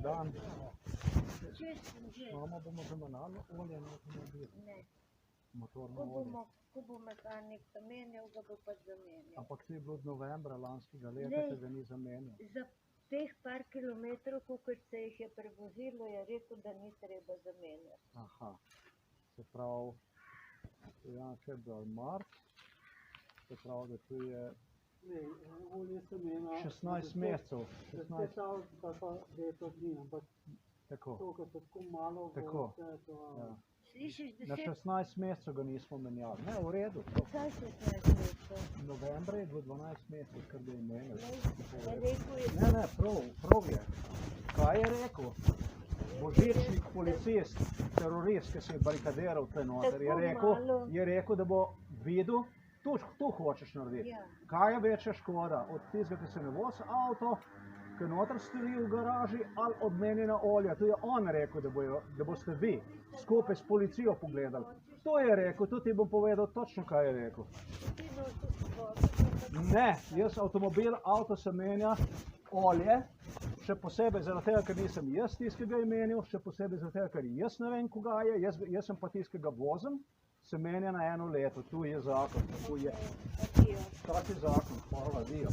Dan. Mama bomo zamenjali olje na avtomobil. Ne. Motorno olje. Ko bo mehanik zamenjal, ga bo pa zamenjal. Ampak to je bilo od novembra lanskega leta, ki ga ni zamenjal. Za teh par kilometrov, kolikor se jih je prevozilo, je rekel, da ni treba zamenjati. Aha. Se pravi, ja, februar, marc. Se pravi, da tu je 16 mesecev. 16 Tako. to, ko se tako malo Tako. Ja. Slišiš, Na 10, 16 mesecev ga nismo menjali. Ne, v redu. kaj 16 mesecev? Novembra je bilo 12 mesecev, kar ga je menjal. Rekel je, Ne, prav je. Kaj je rekel? Božičnik policist, terorist, ki se je barikadiral tle noter, je rekel, da bo videl, tu hočeš narediti. Ja. Kaj je večja škoda? Od tistega, ki se ne vozi avto, ki noter stoji v garaži, ali od menjena olja. To je on rekel, da boste vi skupaj s policijo pogledali. To je rekel, tudi ti bom povedal točno, kaj je rekel. ti nosiš vodo. Ne, jaz avto se menja, olje, še posebej zaradi tega, ker nisem jaz tisti, ki ga je menil, še posebej zaradi tega, ker jaz ne vem, koga je, jaz sem pa tisti, ki ga vozim, se menja na 1 leto. Tu je zakon, tu je Adijo. tak je zakon, hvala, adijo.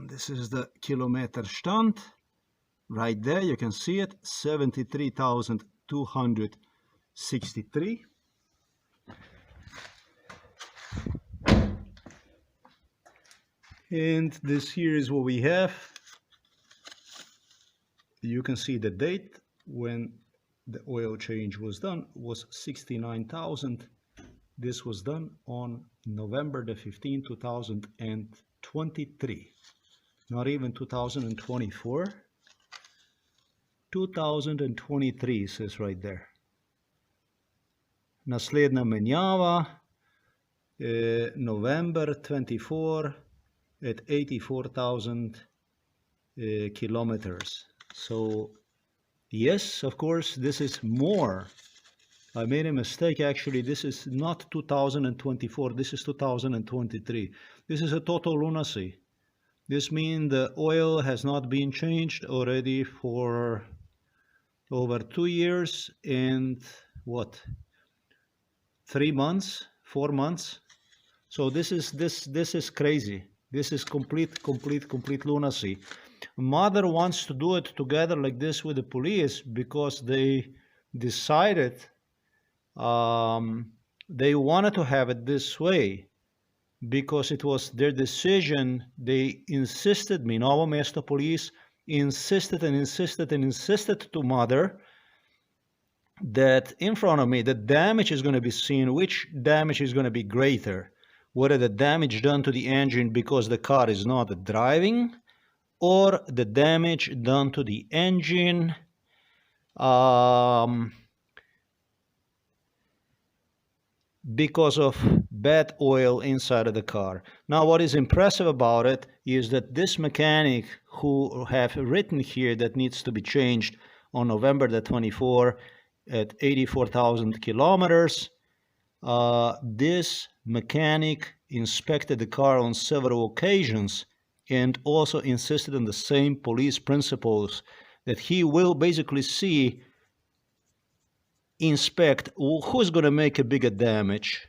This is the kilometer stand. Right there, you can see it, 73,263. And this here is what we have. You can see the date when the oil change was done was 69,000. This was done on November the 15th, 2023. Not even 2024. 2023 says right there. Naslednja menjava, November 24 at 84,000 kilometers. So yes, of course, this is more. I made a mistake actually. This is not 2024, this is 2023. This is a total lunacy. This means the oil has not been changed already for over 2 years and what? 3 months, 4 months. So this is crazy. This is complete lunacy. Mother wants to do it together like this with the police because they decided they wanted to have it this way because it was their decision. They insisted, Novo Mesto police insisted to mother that in front of me the damage is going to be seen, which damage is going to be greater, whether the damage done to the engine because the car is not driving or the damage done to the engine because of bad oil inside of the car. Now, what is impressive about it is that this mechanic who have written here that needs to be changed on November the 24th at 84,000 kilometers, this mechanic inspected the car on several occasions and also insisted on the same police principles that he will basically inspect who's going to make a bigger damage.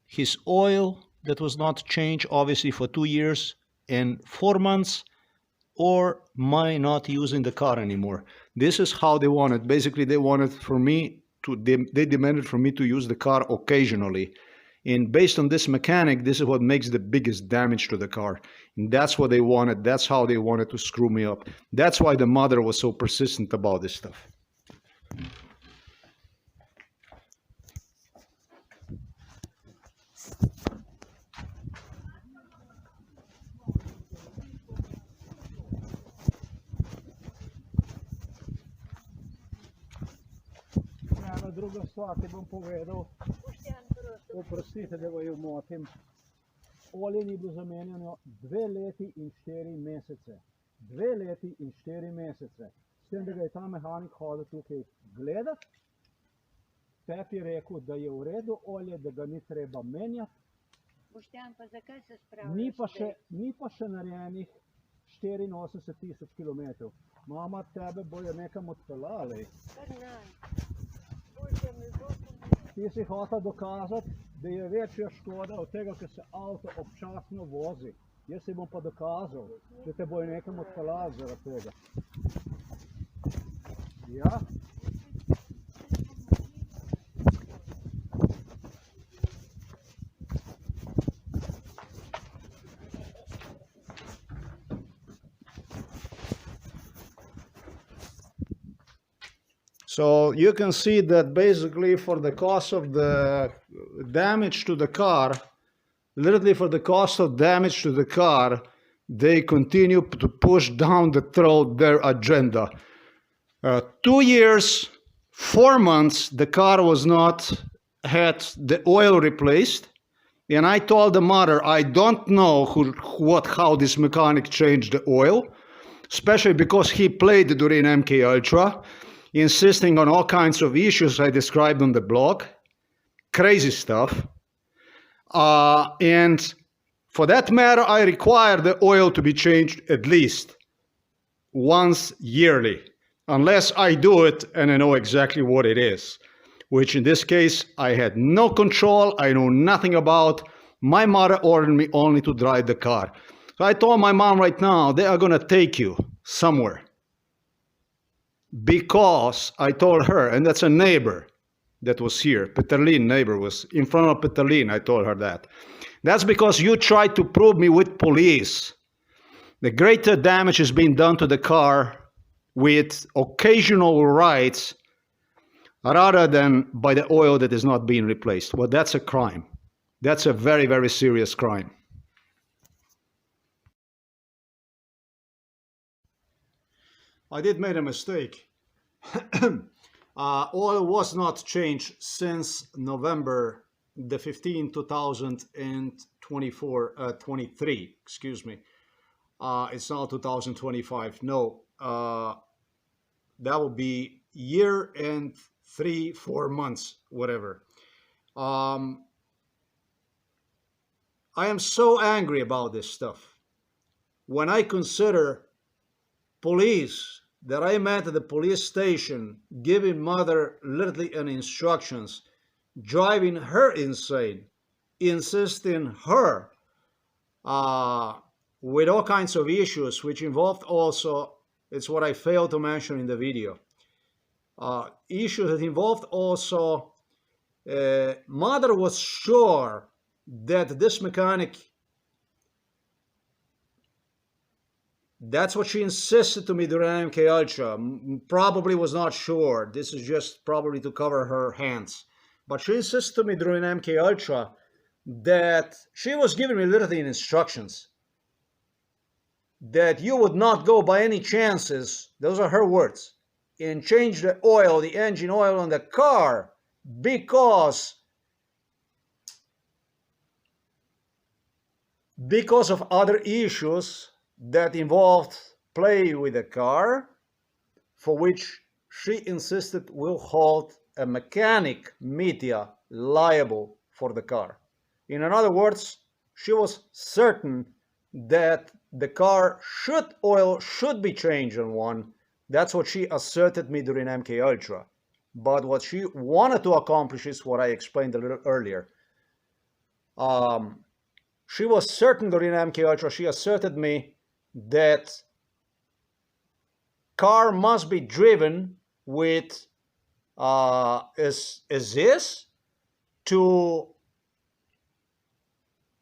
His oil that was not changed obviously for 2 years and 4 months, or my not using the car anymore. This is how they wanted. Basically, they wanted for me to, they demanded for me to use the car occasionally. And based on this mechanic, this is what makes the biggest damage to the car. And that's what they wanted. That's how they wanted to screw me up. That's why the mother was so persistent about this stuff. Ena druga stvar, ti bom povedal, oprostite, da jo motim. Olje ni bilo zamenjano 2 leti in 4 mesece. 2 leti in 4 mesece. S tem, da ga je ta mehanik hodil tukaj gledati, Pep je rekel, da je v redu olje, da ga ni treba menjati. Boštjan, pa zakaj se spravljaš? Ni pa še narejenih 84,000 kilometrov. Mama, tebe bojo nekam odpeljali. Kar naj. Bože mi bo. Ti si hotel dokazati, da je večja škoda od tega, ker se avto občasno vozi. Jaz si bom pa dokazal, da te bojo nekam odpeljali zaradi tega. Ja? So you can see that basically for the cost of the damage to the car, literally for the cost of damage to the car, they continue to push down the throat their agenda. 2 years, 4 months, the car was not had the oil replaced. And I told the mother, I don't know how this mechanic changed the oil, especially because he played during MK Ultra, insisting on all kinds of issues I described on the blog. Crazy stuff. And for that matter, I require the oil to be changed at least once yearly, unless I do it and I know exactly what it is, which in this case, I had no control, I know nothing about. My mother ordered me only to drive the car. So I told my mom right now, they are gonna take you somewhere. Because I told her, and that's a neighbor that was here, Peterlin neighbor was in front of Peterlin, I told her that. That's because you tried to prove me with police. The greater damage is being done to the car with occasional rides rather than by the oil that is not being replaced. Well, that's a crime. That's a very, very serious crime. I did make a mistake. Oil was not changed since November the 15th, 2023, excuse me. It's now 2025. No, that will be year and 3-4 months, whatever. I am so angry about this stuff. When I consider police that I met at the police station giving mother literally an instructions, driving her insane, insisting her with all kinds of issues, which involved also, it's what I failed to mention in the video, issues that involved also, mother was sure that this mechanic, that's what she insisted to me during MK Ultra. Probably was not sure. This is just probably to cover her hands. But she insisted to me during MK Ultra that she was giving me literally instructions that you would not go by any chances, those are her words, and change the oil, the engine oil on the car, because because of other issues that involved play with the car, for which she insisted will hold a mechanic, Mitya, liable for the car. In other words, she was certain that the car oil should be changed on one. That's what she asserted me during MK Ultra. But what she wanted to accomplish is what I explained a little earlier. She was certain during MK Ultra, she asserted me that car must be driven with as is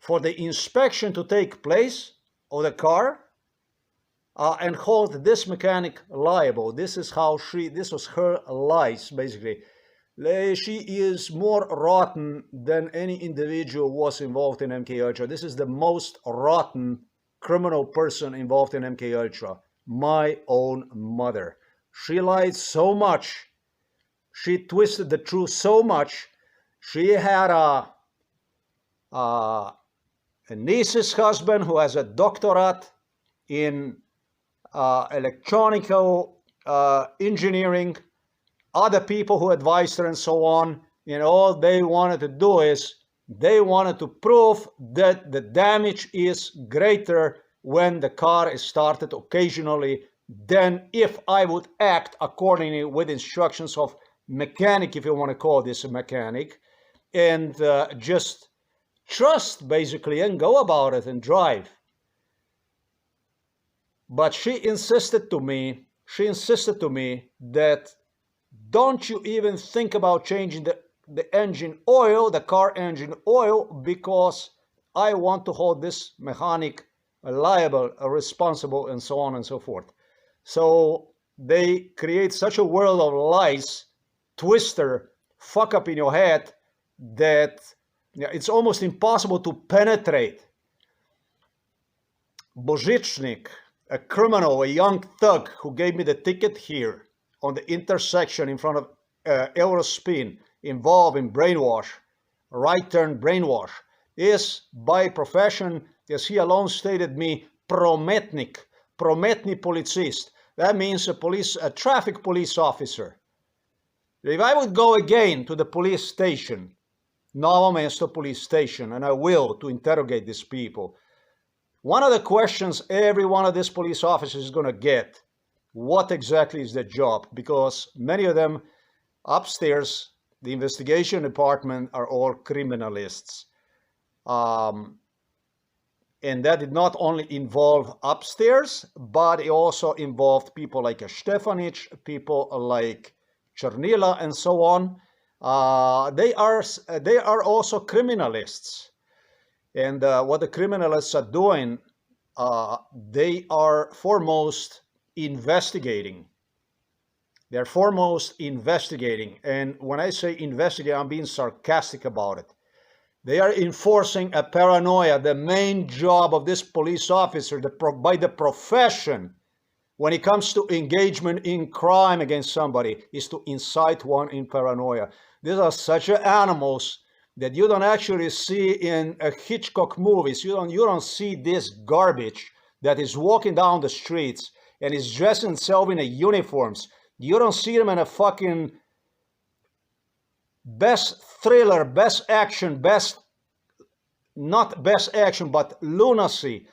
for the inspection to take place of the car and hold this mechanic liable. This was her lies, basically. She is more rotten than any individual was involved in MK Ultra. This is the most rotten criminal person involved in MK Ultra. My own mother. She lied so much. She twisted the truth so much. She had a niece's husband who has a doctorate in electronical engineering, other people who advised her and so on. And all they wanted to do is they wanted to prove that the damage is greater when the car is started occasionally than if I would act accordingly with instructions of mechanic, if you want to call this a mechanic, and just trust basically and go about it and drive. But she insisted to me that don't you even think about changing the engine oil, the car engine oil, because I want to hold this mechanic liable, responsible, and so on and so forth. So they create such a world of lies, twister, fuck up in your head that it's almost impossible to penetrate. Božičnik, a criminal, a young thug who gave me the ticket here on the intersection in front of Eurospin, involved in brainwash, right turn brainwash, is by profession, as he alone stated me, prometnik, prometni policist. That means a traffic police officer. If I would go again to the police station, Novo Mesto police station, and I will, to interrogate these people, one of the questions every one of these police officers is going to get, what exactly is the job? Because many of them upstairs, the investigation department, are all criminalists. And that did not only involve upstairs, but it also involved people like Stefanic, people like Chernila, and so on. They are also criminalists. And what the criminalists are doing, they are foremost investigating. They're foremost investigating. And when I say investigate, I'm being sarcastic about it. They are enforcing a paranoia. The main job of this police officer, by the profession, when it comes to engagement in crime against somebody, is to incite one in paranoia. These are such animals that you don't actually see in Hitchcock movies. You don't see this garbage that is walking down the streets and is dressing itself in a uniforms. You don't see them in a fucking best thriller, best action, not best action, but lunacy.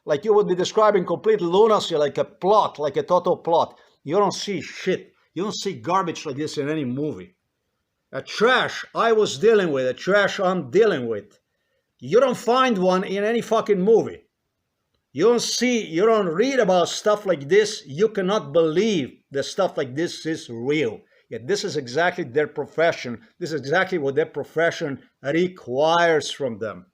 Like you would be describing complete lunacy, like a plot, like a total plot. You don't see shit. You don't see garbage like this in any movie. A trash I was dealing with, a trash I'm dealing with. You don't find one in any fucking movie. You don't read about stuff like this. You cannot believe that stuff like this is real. Yet this is exactly their profession. This is exactly what their profession requires from them.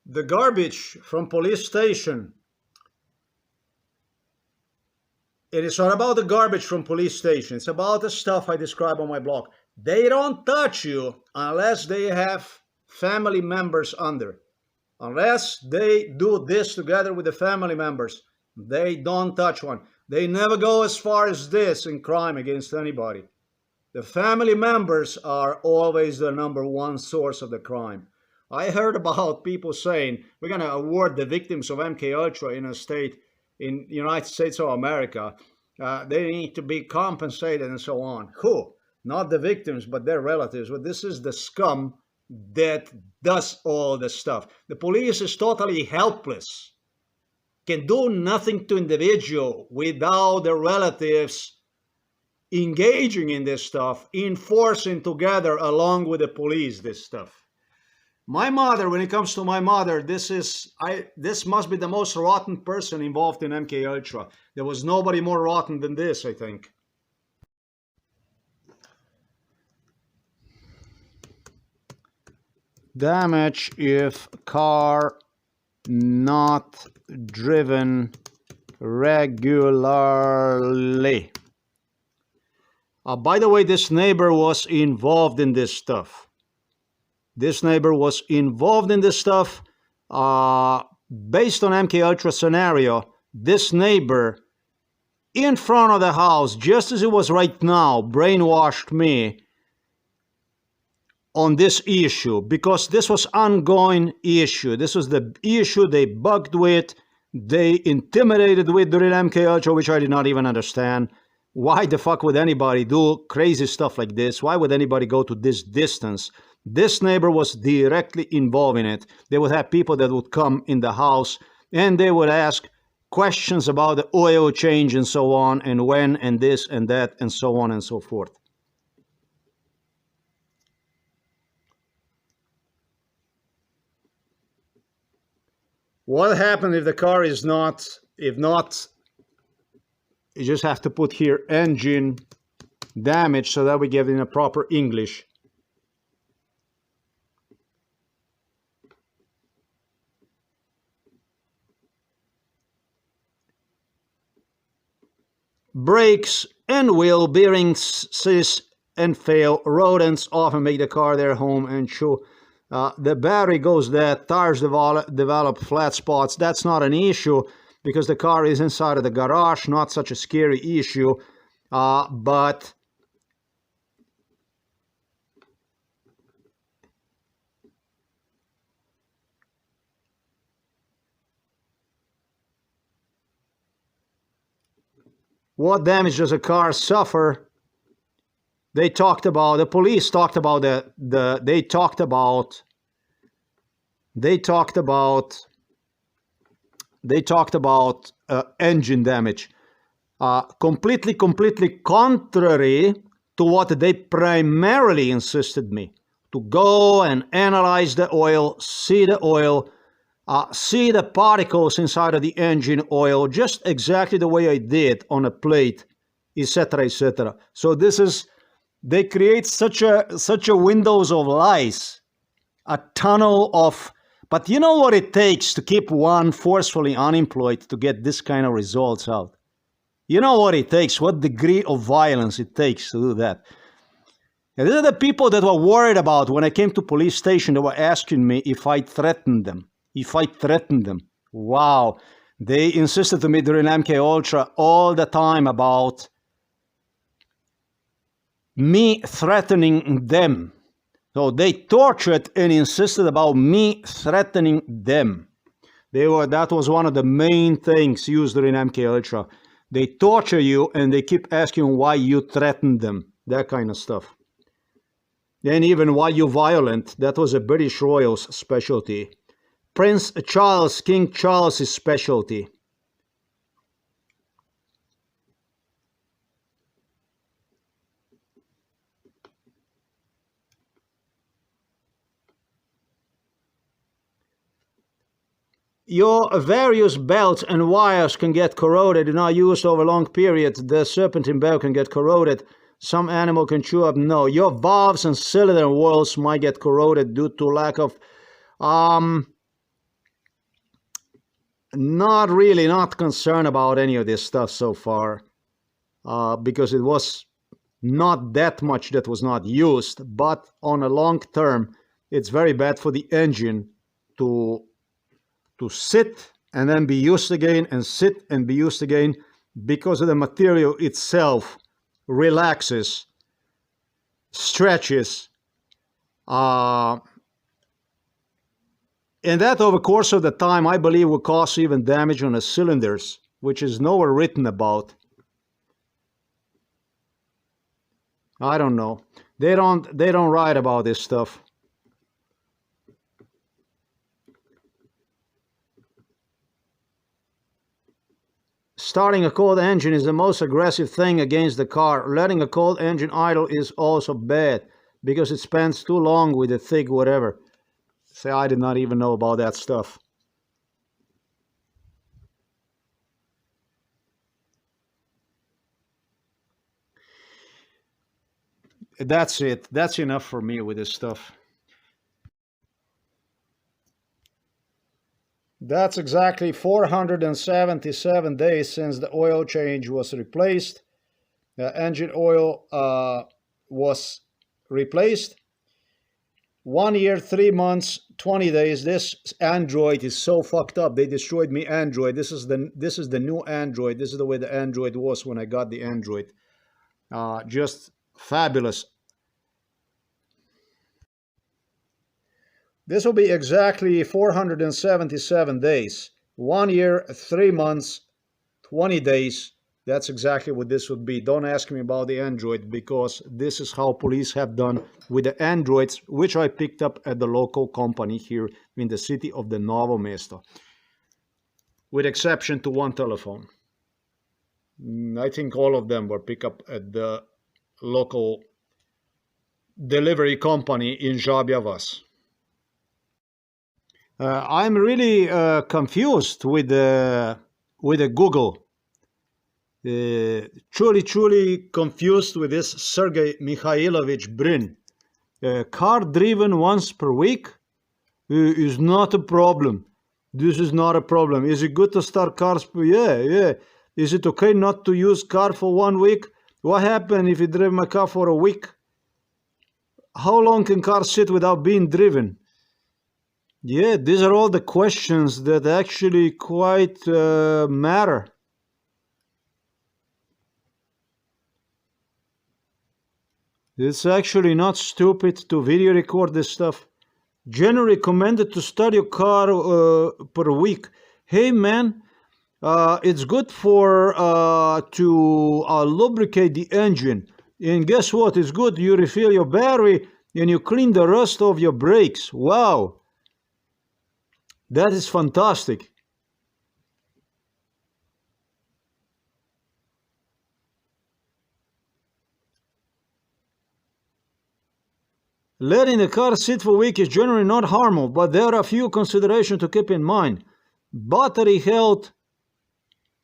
The garbage from police station. It is not about the garbage from police station. It's about the stuff I describe on my blog. They don't touch you unless they have family members under. Unless they do this together with the family members, they don't touch one. They never go as far as this in crime against anybody. The family members are always the number one source of the crime. I heard about people saying we're going to award the victims of MK Ultra in a state in United States of America. They need to be compensated and so on. Who? Not the victims, but their relatives. But this is the scum that does all the stuff. The police is totally helpless, can do nothing to individual without the relatives engaging in this stuff, enforcing together along with the police this stuff. My mother, when it comes to my mother, this must be the most rotten person involved in MK Ultra. There was nobody more rotten than this, I think. Damage if car not driven regularly. By the way, this neighbor was involved in this stuff. This neighbor was involved in this stuff. Based on MK Ultra scenario, this neighbor in front of the house, just as it was right now, brainwashed me on this issue, because this was ongoing issue. This was the issue they bugged with, they intimidated with during MK Ultra, which I did not even understand. Why the fuck would anybody do crazy stuff like this? Why would anybody go to this distance? This neighbor was directly involved in it. They would have people that would come in the house and they would ask questions about the oil change and so on, and when, and this and that, and so on and so forth. What happened if the car is not, if not, you just have to put here engine damage so that we get in a proper English. Brakes and wheel bearings seize and fail. Rodents often make the car their home and chew. The battery goes dead, tires develop flat spots. That's not an issue because the car is inside of the garage, not such a scary issue. But what damage does a car suffer? They talked about, the police talked about they talked about engine damage. Completely contrary to what they primarily insisted me to go and analyze the oil, see the oil, see the particles inside of the engine oil, just exactly the way I did on a plate, etc., etc. So this is, they create such a windows of lies, a tunnel of, but you know what it takes to keep one forcefully unemployed to get this kind of results out? You know what it takes, what degree of violence it takes to do that. And these are the people that were worried about when I came to police station. They were asking me if I threatened them. Wow. They insisted to me during MK Ultra all the time about me threatening them. So they tortured and insisted about me threatening them. That was one of the main things used during MK Ultra. They torture you and they keep asking why you threatened them. That kind of stuff. And even why you violent. That was a British Royals specialty. Prince Charles, King Charles' specialty. Your various belts and wires can get corroded and are used over long periods. The serpentine belt can get corroded. Some animal can chew up. No, your valves and cylinder walls might get corroded due to lack of... not concerned about any of this stuff so far. Because it was not that much that was not used. But on a long term, it's very bad for the engine to sit and then be used again, and sit and be used again, because of the material itself relaxes, stretches, And that over the course of the time, I believe, will cause even damage on the cylinders, which is nowhere written about. I don't know. They don't write about this stuff. Starting a cold engine is the most aggressive thing against the car. Letting a cold engine idle is also bad because it spends too long with the thick whatever. Say, I did not even know about that stuff. That's it. That's enough for me with this stuff. That's exactly 477 days since the oil change was replaced. The engine oil was replaced. 1 year, 3 months, 20 days. This Android is so fucked up. They destroyed me Android. This is the new Android. This is the way the Android was when I got the Android. Just fabulous. This will be exactly 477 days. 1 year, 3 months, 20 days. That's exactly what this would be. Don't ask me about the Android because this is how police have done with the Androids, which I picked up at the local company here in the city of the Novo Mesto. With exception to one telephone. I think all of them were picked up at the local delivery company in Žabja Vas. I'm really confused with the Google. Truly confused with this Sergei Mikhailovich Brin. Car driven once per week is not a problem. This is not a problem. Is it good to start cars? Yeah. Is it okay not to use car for 1 week? What happens if you drive my car for a week? How long can cars sit without being driven? Yeah, these are all the questions that actually quite matter. It's actually not stupid to video record this stuff. Generally recommended to start your car per week. Hey man, it's good for to lubricate the engine. And guess what? It's good. You refill your battery and you clean the rust of your brakes. Wow. That is fantastic. Letting the car sit for a week is generally not harmful, but there are a few considerations to keep in mind. Battery health,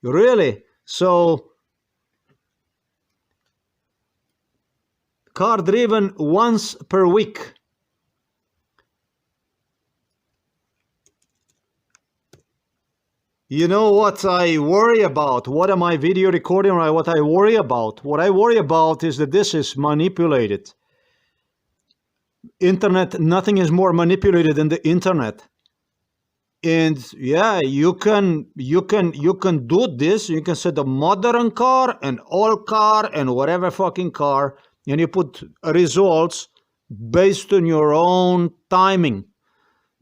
really? So, car driven once per week. You know what I worry about? What am I video recording or what I worry about? What I worry about is that this is manipulated. Internet, nothing is more manipulated than the internet. And yeah, you can do this. You can set a modern car, an old car, and whatever fucking car, and you put results based on your own timing.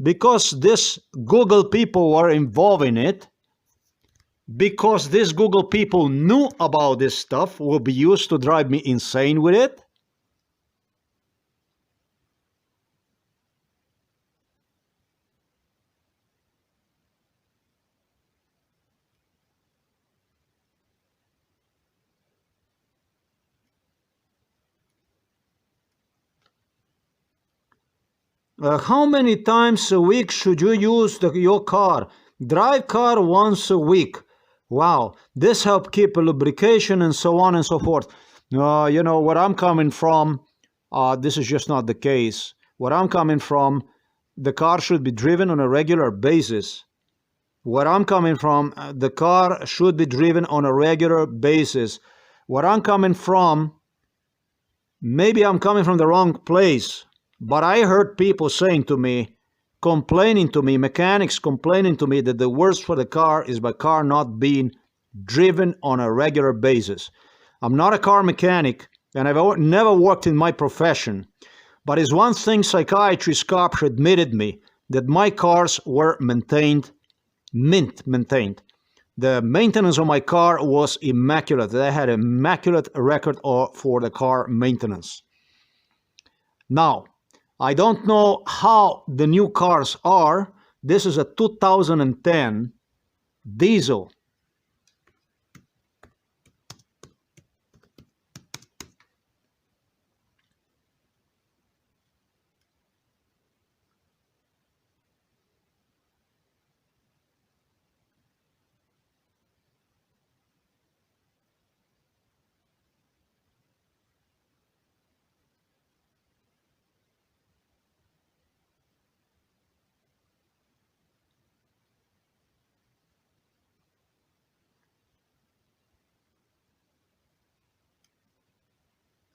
Because this Google people were involved in it, because these Google people knew about this stuff, will be used to drive me insane with it. How many times a week should you use your car? Drive car once a week. Wow, this helps keep lubrication and so on and so forth. You know, where I'm coming from, this is just not the case. Where I'm coming from, the car should be driven on a regular basis. Where I'm coming from, the car should be driven on a regular basis. Where I'm coming from, maybe I'm coming from the wrong place. But I heard people saying to me, complaining to me, mechanics complaining to me that the worst for the car is my car not being driven on a regular basis. I'm not a car mechanic and I've never worked in my profession. But it's one thing psychiatrist Karpsch admitted me, that my cars were maintained. The maintenance of my car was immaculate. I had an immaculate record for the car maintenance. Now, I don't know how the new cars are. This is a 2010 diesel.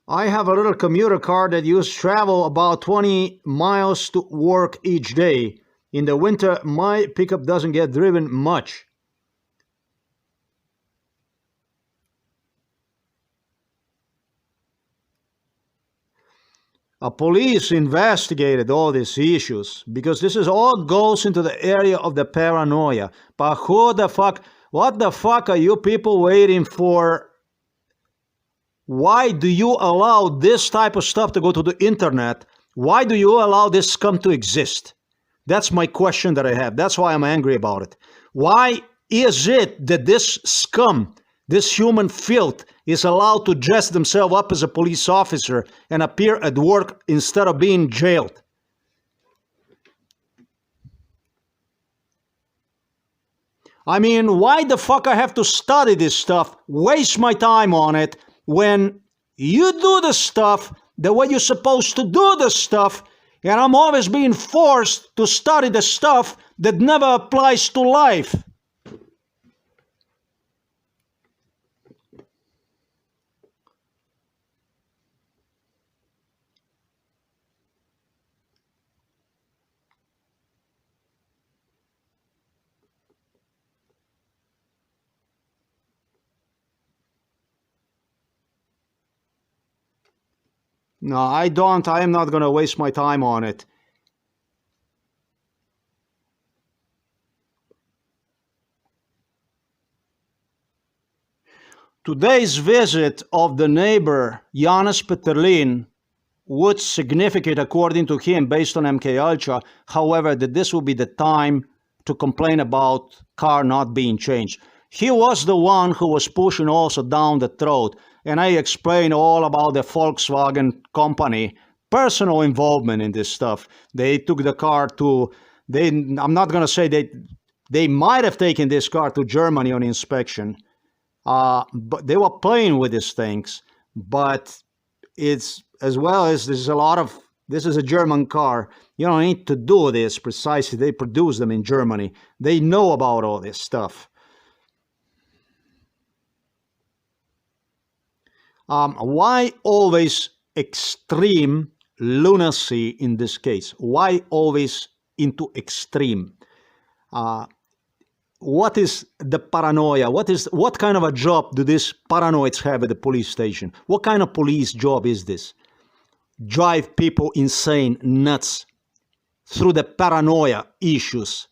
I have a little commuter car that used to travel about 20 miles to work each day. In the winter, my pickup doesn't get driven much. Police investigated all these issues because this is all goes into the area of the paranoia. But what the fuck are you people waiting for? Why do you allow this type of stuff to go to the internet? Why do you allow this scum to exist? That's my question that I have. That's why I'm angry about it. Why is it that this scum, this human filth, is allowed to dress themselves up as a police officer and appear at work instead of being jailed? I mean, why the fuck I have to study this stuff, waste my time on it, when you do the stuff the way you're supposed to do the stuff, and I'm always being forced to study the stuff that never applies to life. No, I don't. I am not going to waste my time on it. Today's visit of the neighbor, Janus Peterlin, would significant, according to him, based on MK Ultra, however, that this will be the time to complain about car not being changed. He was the one who was pushing also down the throat. And I explained all about the Volkswagen company, personal involvement in this stuff. They took the car to, I'm not going to say they might have taken this car to Germany on inspection, but they were playing with these things. But it's, as well as this is a German car. You don't need to do this precisely. They produce them in Germany. They know about all this stuff. Why always extreme lunacy in this case? Why always into extreme? What is the paranoia? What kind of a job do these paranoids have at the police station? What kind of police job is this? Drive people insane, nuts, through the paranoia issues,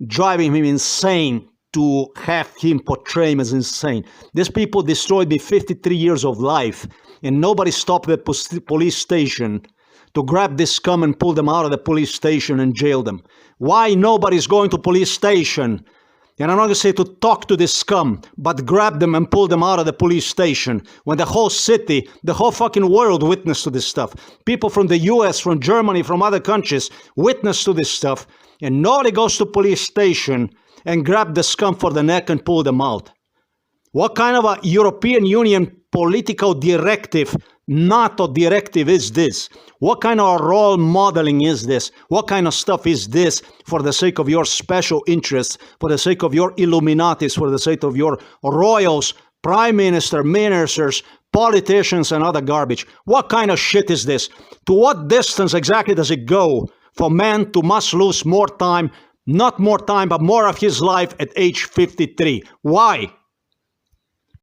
driving him insane to have him portray him as insane. These people destroyed me 53 years of life, and nobody stopped at the police station to grab this scum and pull them out of the police station and jail them. Why nobody's going to police station? And I'm not going to say to talk to this scum, but grab them and pull them out of the police station when the whole city, the whole fucking world witnessed to this stuff. People from the US, from Germany, from other countries witnessed to this stuff, and nobody goes to police station and grab the scum for the neck and pull them out. What kind of a European Union political directive, NATO directive is this? What kind of role modeling is this? What kind of stuff is this for the sake of your special interests, for the sake of your Illuminatis, for the sake of your royals, prime minister, ministers, politicians, and other garbage? What kind of shit is this? To what distance exactly does it go for man to must lose more time, not more time, but more of his life at age 53? Why?